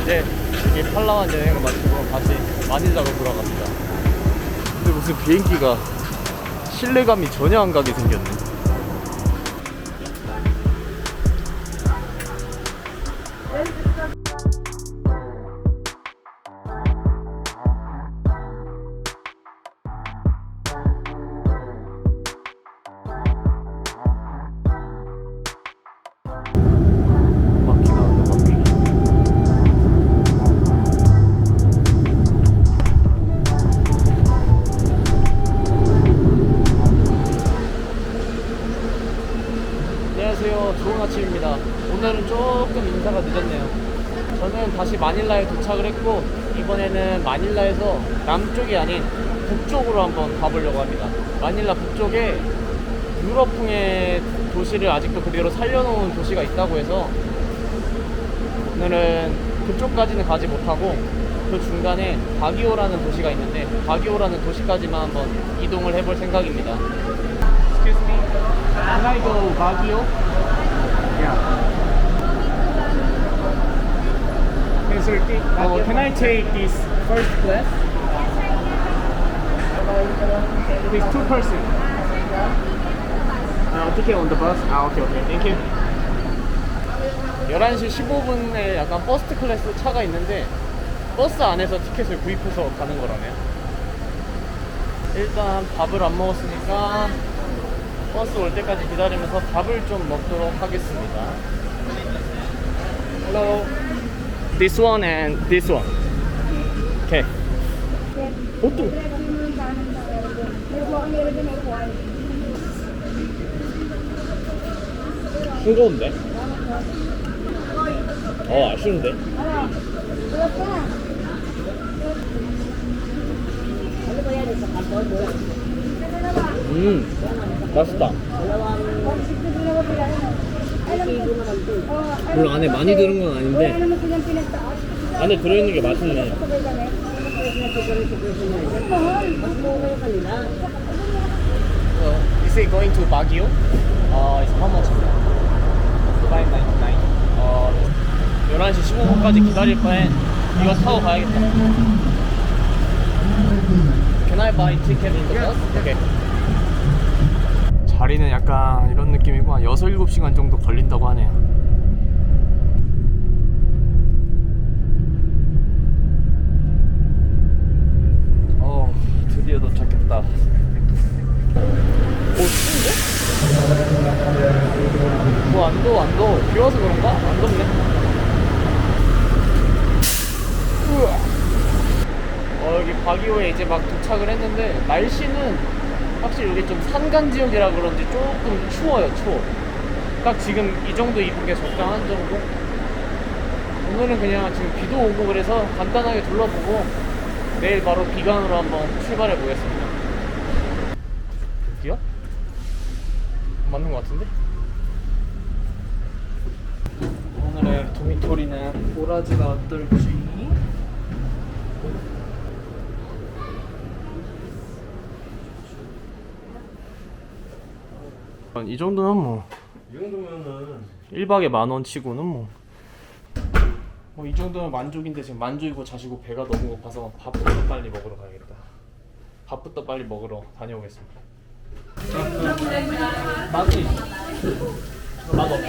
이제 이 팔라완 여행을 마치고 다시 마닐라로 돌아갑니다. 근데 무슨 비행기가 신뢰감이 전혀 안 가게 생겼네. 안녕하세요, 좋은 아침입니다. 오늘은 조금 인사가 늦었네요. 저는 다시 마닐라에 도착을 했고, 이번에는 마닐라에서 남쪽이 아닌 북쪽으로 한번 가보려고 합니다. 마닐라 북쪽에 유럽풍의 도시를 아직도 그대로 살려놓은 도시가 있다고 해서 오늘은 그쪽까지는 가지 못하고 그 중간에 바기오라는 도시가 있는데, 바기오라는 도시까지만 한번 이동을 해볼 생각입니다. Excuse me, can I go Baguio? Yeah. Can I take this first class? It's 2 person. Ticket on the bus? Okay. Thank you. 11시 15분에 약간 퍼스트 클래스 차가 있는데 버스 안에서 티켓을 구입해서 가는 거라네요. 일단 밥을 안 먹었으니까 버스 올 때까지 기다리면서 밥을 좀 먹도록 하겠습니다. Hello. This one and this one. Okay. 보통 싱거운데? 아쉬운데? 맛있다. 물론 안에 많이 들은 건 아닌데 안에 들어있는 게 맛있네. Is it going to Baguio? It's how much? 5.99. 11시 15분까지 기다릴 바엔 이거 타고 가야겠다. Can I buy ticket in the bus? Okay. 자리는 약간 이런 느낌이고 한 6-7시간 정도 걸린다고 하네요. 드디어 도착했다. 추운데? 안 더워. 비 와서 그런가? 안 덥네. 여기 바기오에 이제 막 도착을 했는데 날씨는 확실히 여기 좀 산간 지역이라 그런지 조금 추워요. 딱 지금 이 정도 입은 게 적당한 정도? 오늘은 그냥 지금 비도 오고 그래서 간단하게 둘러보고 내일 바로 비관으로 한번 출발해 보겠습니다. 여기야? 맞는 것 같은데? 오늘의 도미토리는 오라지가 어떨지. 이 정도면 뭐, 이 정도면은 1박에 10,000원 치고는 이 정도면 만족인데 지금 만족이고 자시고 배가 너무 고파서 밥부터 빨리 먹으러 가야겠다. 밥부터 빨리 먹으러 다녀오겠습니다. 맛이 맛 없어.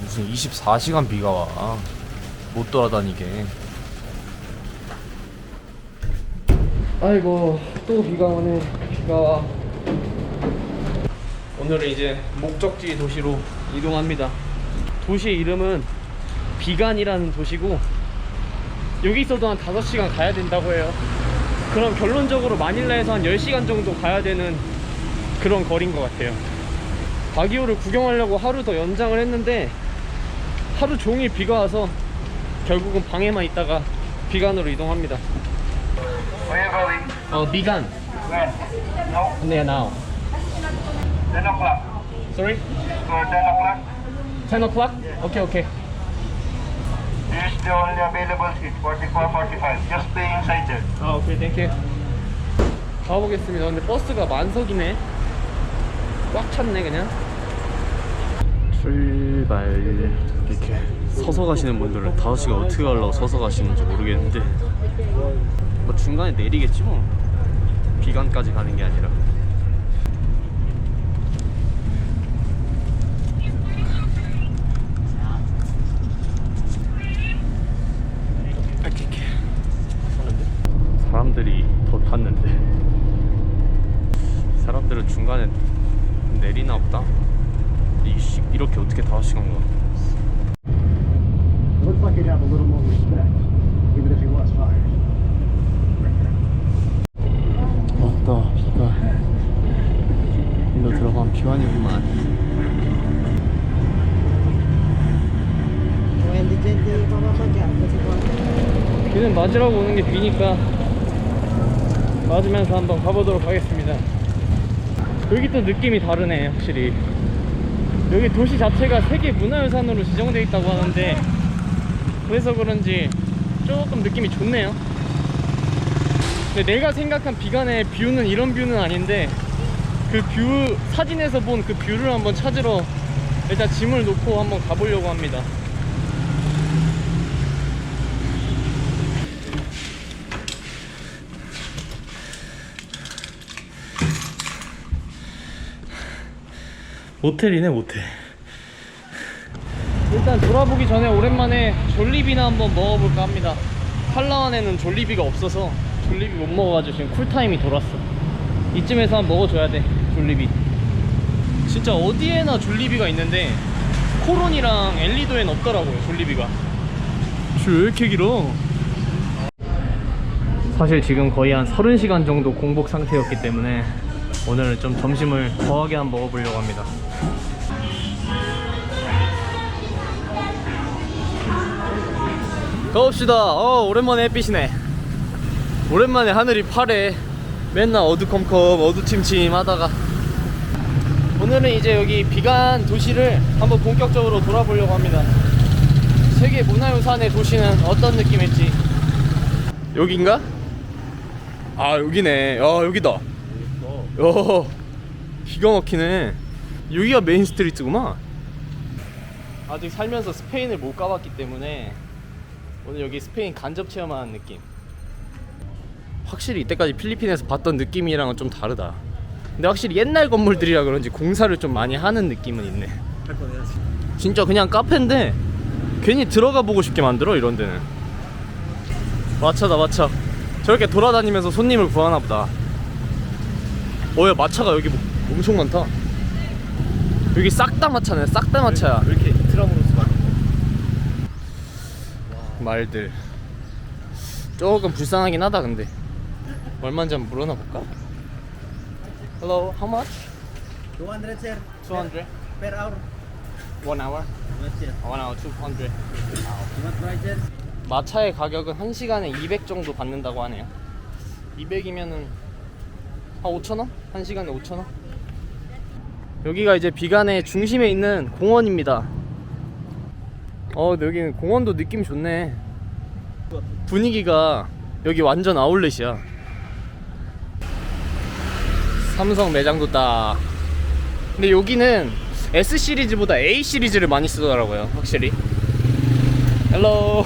무슨 24시간 비가 와. 못 돌아다니게. 아이고, 또 비가 오네. 비가 와. 오늘은 이제 목적지 도시로 이동합니다. 도시의 이름은 비간이라는 도시고, 여기 있어도 한 5시간 가야 된다고 해요. 그럼 결론적으로 마닐라에서 한 10시간 정도 가야 되는 그런 거리인 것 같아요. 바기오를 구경하려고 하루 더 연장을 했는데 하루 종일 비가 와서 결국은 방에만 있다가 비간으로 이동합니다. Where are you going? 비간. When? No? 네, now. 10 o'clock. Sorry? For 10 o'clock? 10 o'clock? Okay. This is the only available seat, 44, 45. Just stay inside there. Okay, thank you. 가보겠습니다. 근데 버스가 만석이네. 꽉 찼네 그냥. 출발. 이렇게 서서 가시는 분들은 5시간 어떻게 가려고 서서 가시는지 모르겠는데 뭐 중간에 내리겠지 뭐. 비관까지 가는 게 아니라. 이렇게 사람들이 더 탔는데 사람들은 중간에 내리나 보다. 이렇게 어떻게 5시간 가? Looks like you'd have a little more respect, even if he was fired. 맞다, 비가. 일로 들어가면 비관이구만. 비는 맞으라고 오는 게 비니까 맞으면서 한번 가보도록 하겠습니다. 여기 또 느낌이 다르네 확실히. 여기 도시 자체가 세계 문화유산으로 지정되어 있다고 하는데 그래서 그런지 조금 느낌이 좋네요. 근데 내가 생각한 비간의 뷰는 이런 뷰는 아닌데 그 뷰, 사진에서 본 그 뷰를 한번 찾으러 일단 짐을 놓고 한번 가보려고 합니다. 모텔이네 모텔. 일단 돌아보기 전에 오랜만에 졸리비나 한번 먹어볼까 합니다. 팔라완에는 졸리비가 없어서 졸리비 못 먹어가지고 지금 쿨타임이 돌았어. 이쯤에서 한번 먹어줘야 돼 졸리비. 진짜 어디에나 졸리비가 있는데 코론이랑 엘리도엔 없더라고요 졸리비가. 줄 왜 이렇게 길어? 사실 지금 거의 한 30시간 정도 공복 상태였기 때문에 오늘은 좀 점심을 거하게 한번 먹어보려고 합니다. 가봅시다. 오랜만에 햇빛이네. 오랜만에 하늘이 파래. 맨날 어두컴컴 어두침침 하다가 오늘은 이제 여기 비간 도시를 한번 본격적으로 돌아보려고 합니다. 세계 문화유산의 도시는 어떤 느낌일지. 여긴가? 아 여기네. 여기다. 기가 막히네. 여기가 메인 스트리트구만. 아직 살면서 스페인을 못 가봤기 때문에 오늘 여기 스페인 간접 체험하는 느낌. 확실히 이때까지 필리핀에서 봤던 느낌이랑은 좀 다르다. 근데 확실히 옛날 건물들이라 그런지 공사를 좀 많이 하는 느낌은 있네. 진짜 그냥 카페인데 괜히 들어가 보고 싶게 만들어 이런 데는. 마차다 마차. 저렇게 돌아다니면서 손님을 구하나 보다. 야 마차가 여기 엄청 많다. 여기 싹 다 마차네. 싹 다 마차야. 왜 이렇게 트라무로스가? 말들 조금 불쌍하긴 하다. 근데 얼마인지 한번 물어나 볼까? Hello, how much? 200 sir. 200? Per hour. 1 hour? Yes sir. 1 hour 200. What price sir? 마차의 가격은 1시간에 200 정도 받는다고 하네요. 200이면은 한 5,000원? 1시간에 5,000원? 여기가 이제 비간의 중심에 있는 공원입니다. 근데 여기는 공원도 느낌 좋네. 분위기가 여기 완전 아울렛이야. 삼성 매장도 딱. 근데 여기는 S 시리즈보다 A 시리즈를 많이 쓰더라고요 확실히. 헬로.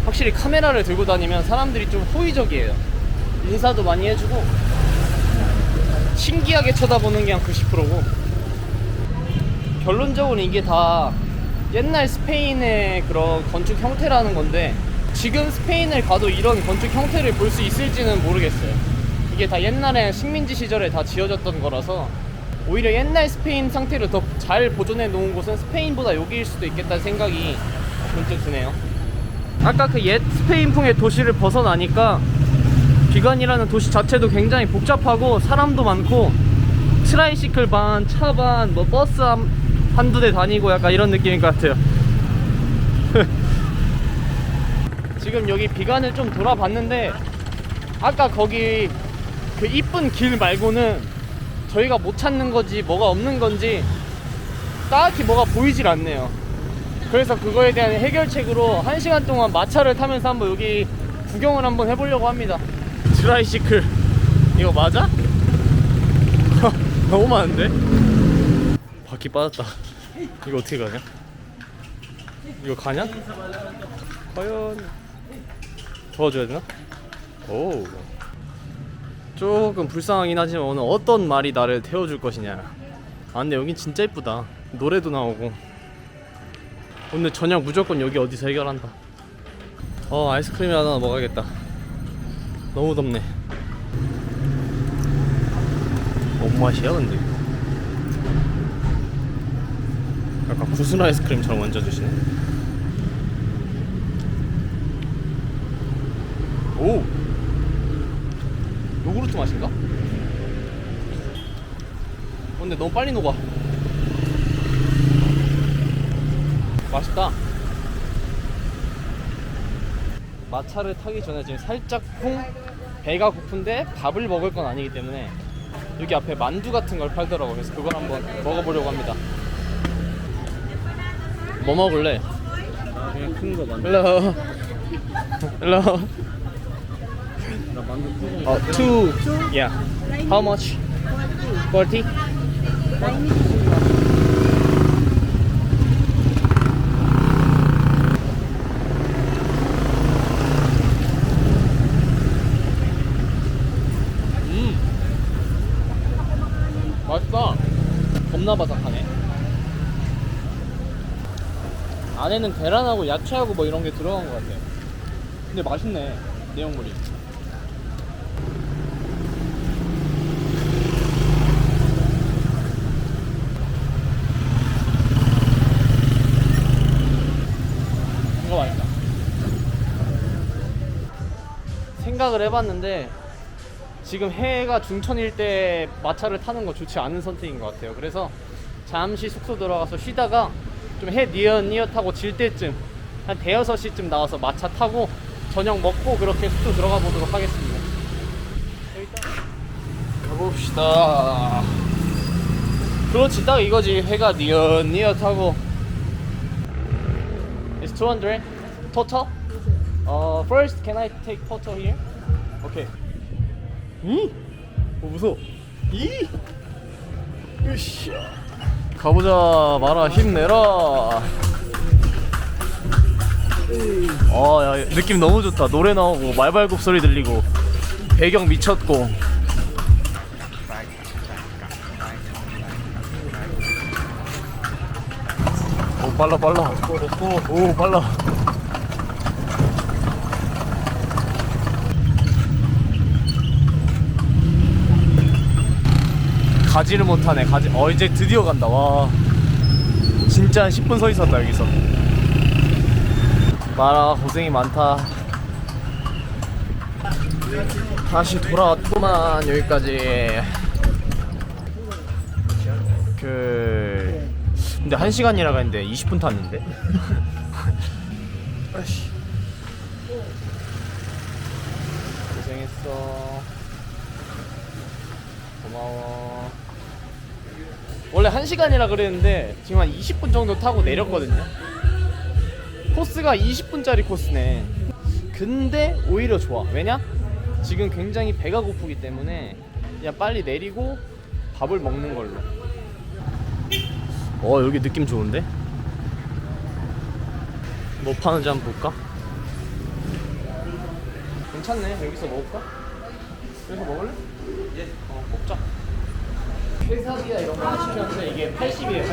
확실히 카메라를 들고 다니면 사람들이 좀 호의적이에요. 인사도 많이 해주고 신기하게 쳐다보는 게 한 90%고 결론적으로 이게 다 옛날 스페인의 그런 건축 형태라는 건데 지금 스페인을 가도 이런 건축 형태를 볼 수 있을지는 모르겠어요. 이게 다 옛날에 식민지 시절에 다 지어졌던 거라서 오히려 옛날 스페인 상태를 더 잘 보존해 놓은 곳은 스페인보다 여기일 수도 있겠다는 생각이 문득 드네요. 아까 그 옛 스페인풍의 도시를 벗어나니까 비간이라는 도시 자체도 굉장히 복잡하고 사람도 많고 트라이시클 반, 차 반, 뭐 버스 한두 대 다니고 약간 이런 느낌인 것 같아요. 지금 여기 비간을 좀 돌아봤는데 아까 거기 그 이쁜 길 말고는 저희가 못 찾는 건지 뭐가 없는 건지 딱히 뭐가 보이질 않네요. 그래서 그거에 대한 해결책으로 1시간 동안 마차를 타면서 한번 여기 구경을 한번 해보려고 합니다. 트라이시클 이거 맞아? 너무 많은데? 바퀴 빠졌다. 이거 어떻게 가냐? 이거 가냐? 과연 도와줘야 되나? 오. 조금 불쌍하긴 하지만 오늘 어떤 말이 나를 태워줄 것이냐. 아 근데 여긴 진짜 이쁘다. 노래도 나오고. 오늘 저녁 무조건 여기 어디서 해결한다. 아이스크림 하나 먹어야겠다. 너무 덥네. 뭔 맛이야 근데? 약간 구슬 아이스크림처럼 얹어주시네. 오! 요구르트 맛인가? 근데 너무 빨리 녹아. 맛있다. 마차를 타기 전에 지금 살짝 배가 고픈데 밥을 먹을 건 아니기 때문에 여기 앞에 만두 같은 걸 팔더라고. 그래서 그걸 한번 먹어보려고 합니다. 뭐 먹을래? 그냥 큰 거 만두. Hello. Hello. 나 만두 큰 거. Two. Yeah. How much? 40? 맛있다. 겁나 바삭하네. 안에는 계란하고 야채하고 뭐 이런 게 들어간 것 같아. 근데 맛있네, 내용물이. 이거 맛있다. 생각을 해봤는데 지금 해가 중천일 때 마차를 타는 거 좋지 않은 선택인 것 같아요. 그래서 잠시 숙소 들어가서 쉬다가 좀 해 니엇니엇하고 질 때쯤 한 대여섯 시쯤 나와서 마차 타고 저녁 먹고 그렇게 숙소 들어가 보도록 하겠습니다. 가봅시다. 그렇지, 딱 이거지. 해가 니엇니엇하고. It's 200 total. First, can I take photo here? Okay. 무서워. 으쌰. 가보자. 마라 힘내라. 야, 느낌 너무 좋다. 노래 나오고 말발굽 소리 들리고 배경 미쳤고. 오 빨라. 오 빨라. 가지를 못하네. 이제 드디어 간다. 와, 진짜 한 10분 서 있었다 여기서. 마라 고생이 많다. 다시 돌아왔구만. 여기까지. 근데 1시간이라고 했는데 20분 탔는데. 고생했어. 고마워. 원래 1시간이라 그랬는데 지금 한 20분 정도 타고 내렸거든요. 코스가 20분짜리 코스네. 근데 오히려 좋아. 왜냐? 지금 굉장히 배가 고프기 때문에 그냥 빨리 내리고 밥을 먹는 걸로. 여기 느낌 좋은데? 뭐 파는지 한번 볼까? 괜찮네. 여기서 먹을까? 여기서 먹을래? 예. 먹자. 회사비야 이런 거 시켰는데 이게 80이에요.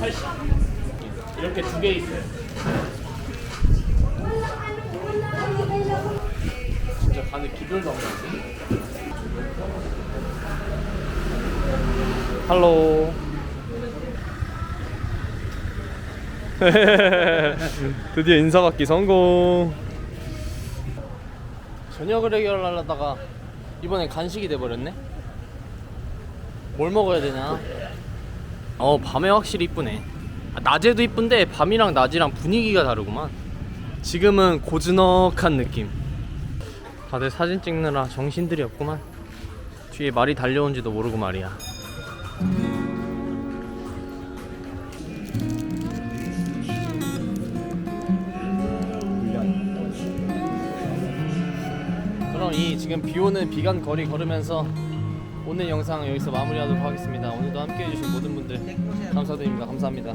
80. 이렇게 두 개 있어요. 진짜 간에 기별도 안 나는데. 할로. 드디어 인사받기 성공. 저녁을 해결하려다가 이번엔 간식이 돼버렸네. 뭘 먹어야 되냐? 밤에 확실히 이쁘네. 낮에도 이쁜데 밤이랑 낮이랑 분위기가 다르구만. 지금은 고즈넉한 느낌. 다들 사진 찍느라 정신들이 없구만. 뒤에 말이 달려온지도 모르고 말이야. 그럼 이 지금 비오는 비간 거리 걸으면서 오늘 영상 여기서 마무리하도록 하겠습니다. 오늘도 함께 해주신 모든 분들 감사드립니다. 감사합니다.